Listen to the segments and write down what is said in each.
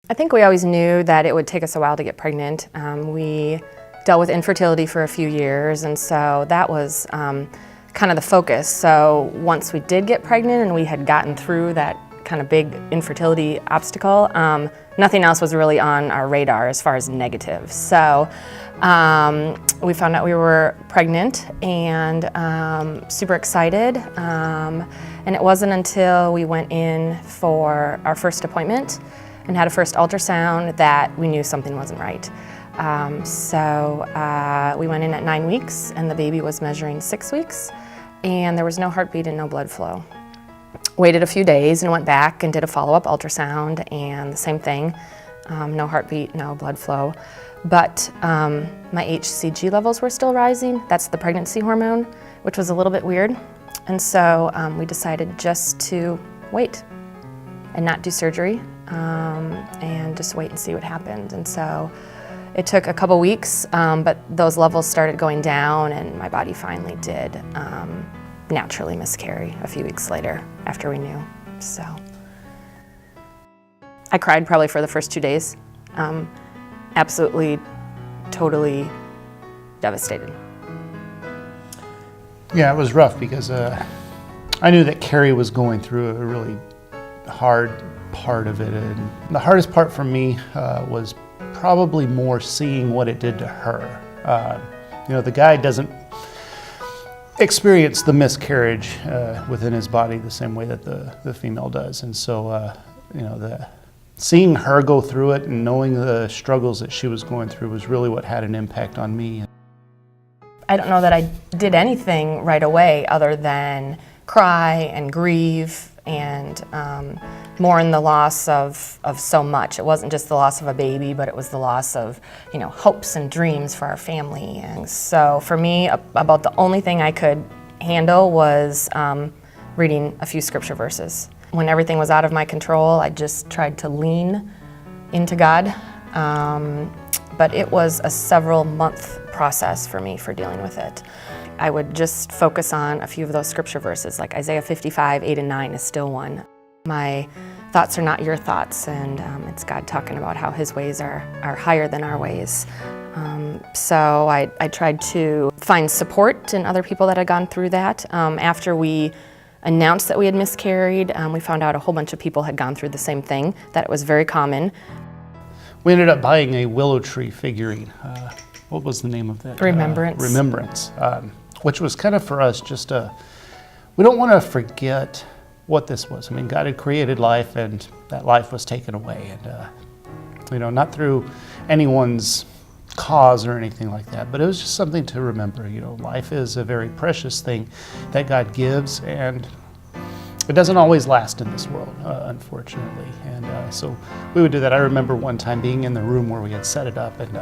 I think we always knew that it would take us a while to get pregnant. We dealt with infertility for a few years, and so that was kind of the focus. So once we did get pregnant and we had gotten through that kind of big infertility obstacle, nothing else was really on our radar as far as negative. So we found out we were pregnant and super excited. And it wasn't until we went in for our first appointment and had a first ultrasound that we knew something wasn't right. We went in at 9 weeks and the baby was measuring 6 weeks and there was no heartbeat and no blood flow. Waited a few days and went back and did a follow-up ultrasound and the same thing, no heartbeat, no blood flow. But my HCG levels were still rising. That's the pregnancy hormone, which was a little bit weird. And so we decided just to wait and not do surgery and just wait and see what happened. And so it took a couple weeks, but those levels started going down and my body finally did naturally miscarry a few weeks later after we knew. So I cried probably for the first 2 days. Absolutely, totally devastated. Yeah, it was rough because I knew that Carrie was going through a really hard part of it, and the hardest part for me was probably more seeing what it did to her. The guy doesn't experience the miscarriage within his body the same way that the female does, and so seeing her go through it and knowing the struggles that she was going through was really what had an impact on me. I don't know that I did anything right away other than cry and grieve and mourn the loss of so much. It wasn't just the loss of a baby, but it was the loss of, hopes and dreams for our family. And so for me, about the only thing I could handle was reading a few scripture verses. When everything was out of my control, I just tried to lean into God. But it was a several-month process for me for dealing with it. I would just focus on a few of those scripture verses, like Isaiah 55, 8 and 9 is still one. My thoughts are not your thoughts, and it's God talking about how His ways are higher than our ways. So I tried to find support in other people that had gone through that. After we announced that we had miscarried, we found out a whole bunch of people had gone through the same thing, that it was very common. We ended up buying a willow tree figurine. What was the name of that? Remembrance. Remembrance, which was kind of for us just we don't want to forget what this was. I mean, God had created life and that life was taken away. And, not through anyone's cause or anything like that, but it was just something to remember. Life is a very precious thing that God gives, and it doesn't always last in this world, unfortunately. And so we would do that. I remember one time being in the room where we had set it up, and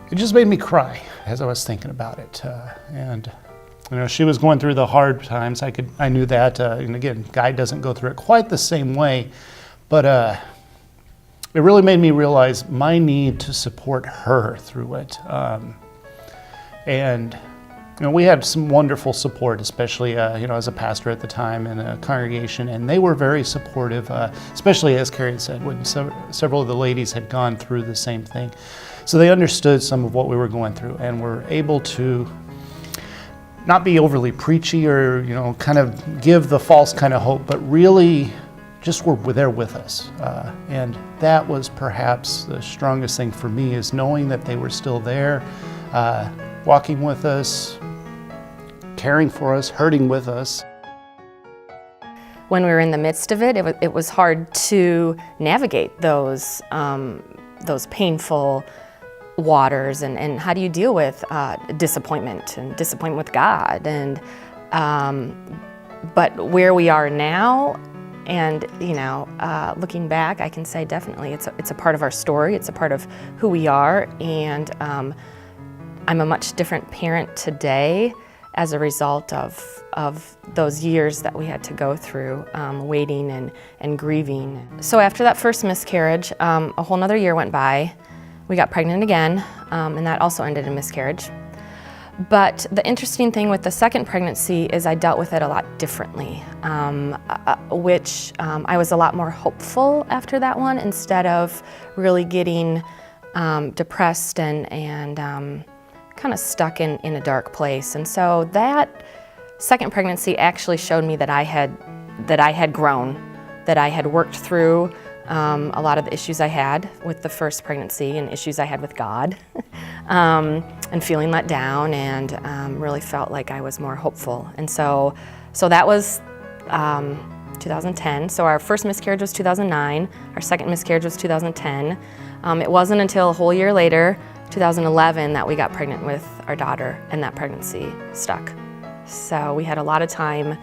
it just made me cry as I was thinking about it. She was going through the hard times. I knew that. And again, God doesn't go through it quite the same way, but it really made me realize my need to support her through it. We had some wonderful support, especially as a pastor at the time in a congregation, and they were very supportive, especially as Carrie said, when several of the ladies had gone through the same thing. So they understood some of what we were going through and were able to not be overly preachy or kind of give the false kind of hope, but really just were there with us. And that was perhaps the strongest thing for me, is knowing that they were still there, walking with us, caring for us, hurting with us. When we were in the midst of it, it was hard to navigate those painful waters, and how do you deal with disappointment with God, and but where we are now, and looking back, I can say definitely it's a part of our story. It's a part of who we are, and I'm a much different parent today as a result of those years that we had to go through, waiting and grieving. So after that first miscarriage, a whole nother year went by. We got pregnant again, and that also ended in miscarriage. But the interesting thing with the second pregnancy is I dealt with it a lot differently, which I was a lot more hopeful after that one instead of really getting depressed and kind of stuck in a dark place. And so that second pregnancy actually showed me that I had grown, that I had worked through a lot of the issues I had with the first pregnancy and issues I had with God, and feeling let down, and really felt like I was more hopeful. And so that was 2010. So our first miscarriage was 2009. Our second miscarriage was 2010. It wasn't until a whole year later, 2011, that we got pregnant with our daughter, and that pregnancy stuck. So we had a lot of time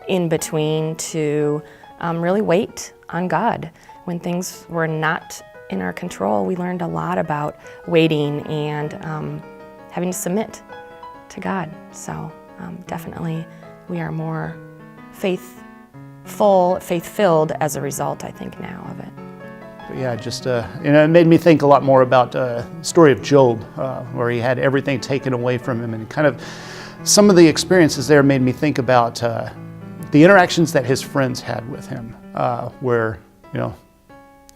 in between to really wait on God. When things were not in our control, we learned a lot about waiting and having to submit to God. So definitely we are more faith-filled as a result, I think, now of it. Yeah, just it made me think a lot more about the story of Job, where he had everything taken away from him, and kind of some of the experiences there made me think about the interactions that his friends had with him, where,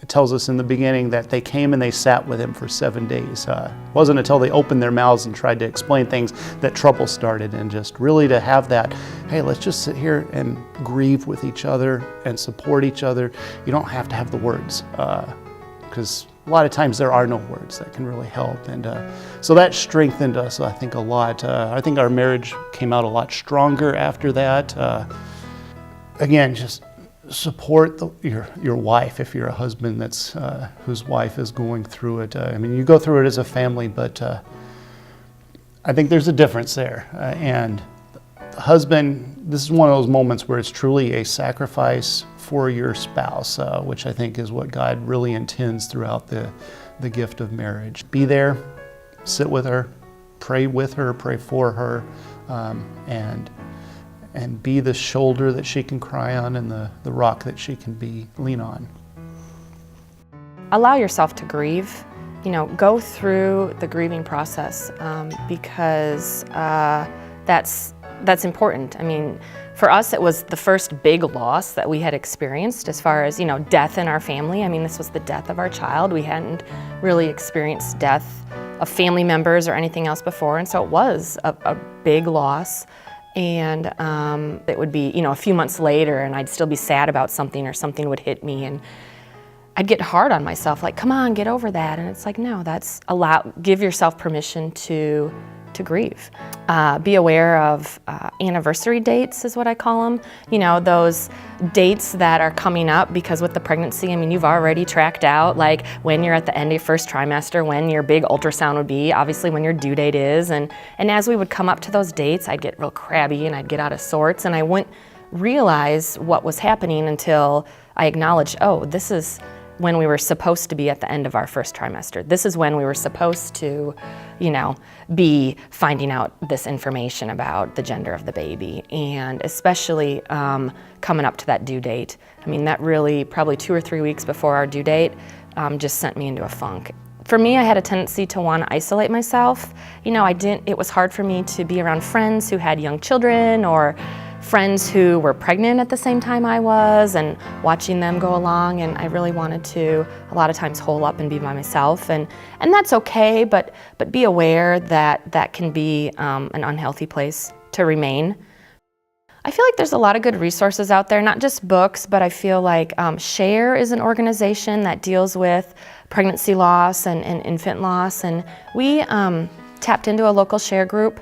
it tells us in the beginning that they came and they sat with him for 7 days. It wasn't until they opened their mouths and tried to explain things that trouble started, and just really to have that, hey, let's just sit here and grieve with each other and support each other. You don't have to have the words, because a lot of times there are no words that can really help. And so that strengthened us, I think, a lot. I think our marriage came out a lot stronger after that. Again, just support your wife if you're a husband that's whose wife is going through it. You go through it as a family, but I think there's a difference there. And the husband, this is one of those moments where it's truly a sacrifice for your spouse, which I think is what God really intends throughout the gift of marriage. Be there, sit with her, pray for her, and be the shoulder that she can cry on and the rock that she can lean on. Allow yourself to grieve. Go through the grieving process, because that's important. For us, it was the first big loss that we had experienced as far as, death in our family. This was the death of our child. We hadn't really experienced death of family members or anything else before, and so it was a big loss. And it would be, a few months later, and I'd still be sad about something, or something would hit me, and I'd get hard on myself, like, come on, get over that. And it's like, no, give yourself permission to grieve. Be aware of anniversary dates, is what I call them. Those dates that are coming up, because with the pregnancy, you've already tracked out, like, when you're at the end of your first trimester, when your big ultrasound would be, obviously when your due date is. And as we would come up to those dates, I'd get real crabby and I'd get out of sorts, and I wouldn't realize what was happening until I acknowledged, oh, this is when we were supposed to be at the end of our first trimester. This is when we were supposed to, be finding out this information about the gender of the baby. And especially coming up to that due date. That really, probably 2 or 3 weeks before our due date, just sent me into a funk. For me, I had a tendency to want to isolate myself. It was hard for me to be around friends who had young children, or friends who were pregnant at the same time I was, and watching them go along, and I really wanted to a lot of times hole up and be by myself, and that's okay, but be aware that that can be an unhealthy place to remain. I feel like there's a lot of good resources out there, not just books, but I feel like SHARE is an organization that deals with pregnancy loss and infant loss, and we tapped into a local SHARE group.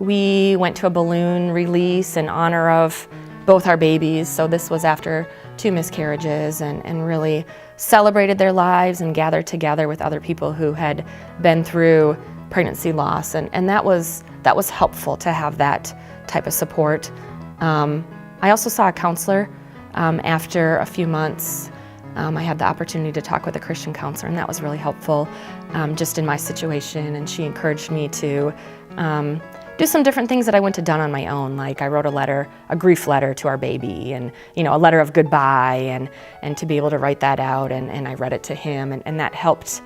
We went to a balloon release in honor of both our babies, so this was after 2 miscarriages, and really celebrated their lives and gathered together with other people who had been through pregnancy loss, and that was helpful to have that type of support. I also saw a counselor after a few months. I had the opportunity to talk with a Christian counselor, and that was really helpful just in my situation, and she encouraged me to do some different things that I wouldn't have done on my own. Like I wrote a grief letter to our baby, and a letter of goodbye, and to be able to write that out, and I read it to him, and that helped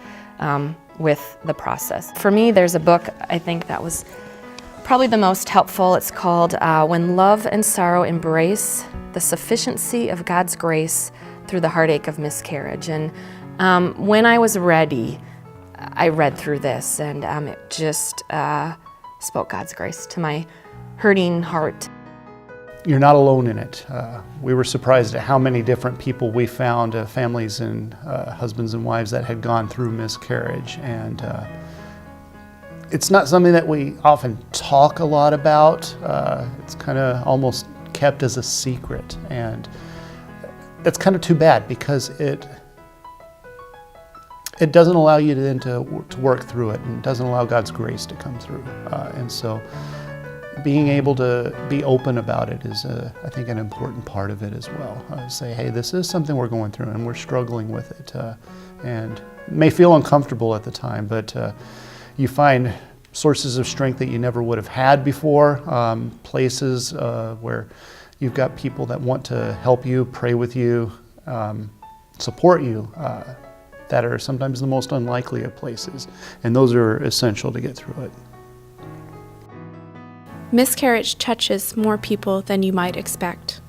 with the process. For me, there's a book I think that was probably the most helpful. It's called When Love and Sorrow Embrace, the Sufficiency of God's Grace Through the Heartache of Miscarriage. And when I was ready, I read through this, and it just spoke God's grace to my hurting heart. You're not alone in it. We were surprised at how many different people we found, families and husbands and wives that had gone through miscarriage. And it's not something that we often talk a lot about. It's kind of almost kept as a secret. And that's kind of too bad, because it doesn't allow you then to work through it, and doesn't allow God's grace to come through. And so being able to be open about it is, I think, an important part of it as well. Say, hey, this is something we're going through and we're struggling with it. And it may feel uncomfortable at the time, but you find sources of strength that you never would have had before, places where you've got people that want to help you, pray with you, support you, that are sometimes the most unlikely of places. And those are essential to get through it. Miscarriage touches more people than you might expect.